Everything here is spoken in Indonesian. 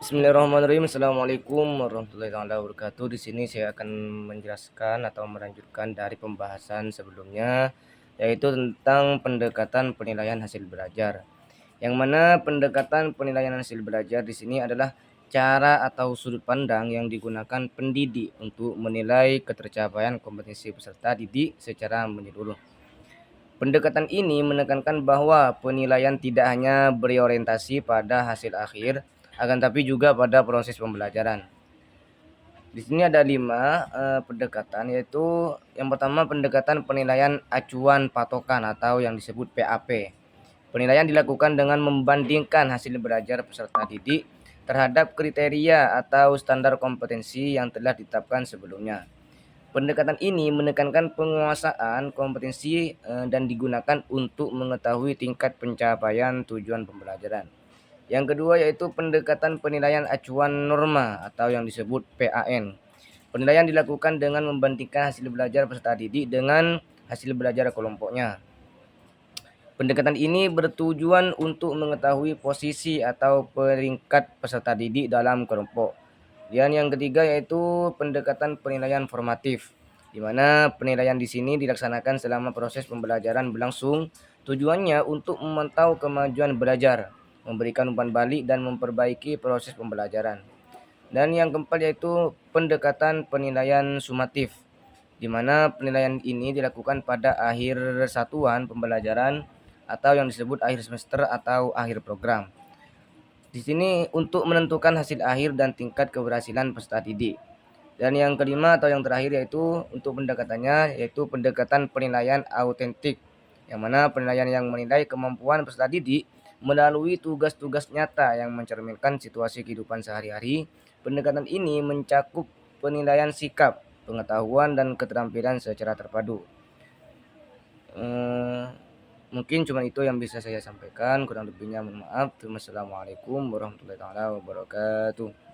Bismillahirrahmanirrahim. Assalamualaikum warahmatullahi wabarakatuh. Di sini saya akan menjelaskan atau melanjutkan dari pembahasan sebelumnya, yaitu tentang pendekatan penilaian hasil belajar. Yang mana pendekatan penilaian hasil belajar di sini adalah cara atau sudut pandang yang digunakan pendidik untuk menilai ketercapaian kompetensi peserta didik secara menyeluruh. Pendekatan ini menekankan bahwa penilaian tidak hanya berorientasi pada hasil akhir, akan tapi juga pada proses pembelajaran. Di sini ada 5 pendekatan, yaitu yang pertama pendekatan penilaian acuan patokan atau yang disebut PAP. Penilaian dilakukan dengan membandingkan hasil belajar peserta didik terhadap kriteria atau standar kompetensi yang telah ditetapkan sebelumnya. Pendekatan ini menekankan penguasaan kompetensi dan digunakan untuk mengetahui tingkat pencapaian tujuan pembelajaran. Yang kedua yaitu pendekatan penilaian acuan norma atau yang disebut PAN. Penilaian dilakukan dengan membandingkan hasil belajar peserta didik dengan hasil belajar kelompoknya. Pendekatan ini bertujuan untuk mengetahui posisi atau peringkat peserta didik dalam kelompok. Dan yang ketiga yaitu pendekatan penilaian formatif, di mana penilaian di sini dilaksanakan selama proses pembelajaran berlangsung. Tujuannya untuk memantau kemajuan belajar, memberikan umpan balik dan memperbaiki proses pembelajaran. Dan yang keempat yaitu pendekatan penilaian sumatif, di mana penilaian ini dilakukan pada akhir satuan pembelajaran atau yang disebut akhir semester atau akhir program. Di sini untuk menentukan hasil akhir dan tingkat keberhasilan peserta didik. Dan yang kelima atau yang terakhir yaitu untuk pendekatannya yaitu pendekatan penilaian autentik, yang mana penilaian yang menilai kemampuan peserta didik melalui tugas-tugas nyata yang mencerminkan situasi kehidupan sehari-hari. Pendekatan ini mencakup penilaian sikap, pengetahuan, dan keterampilan secara terpadu. Mungkin cuma itu yang bisa saya sampaikan, kurang lebihnya mohon maaf. Wassalamualaikum warahmatullahi wabarakatuh.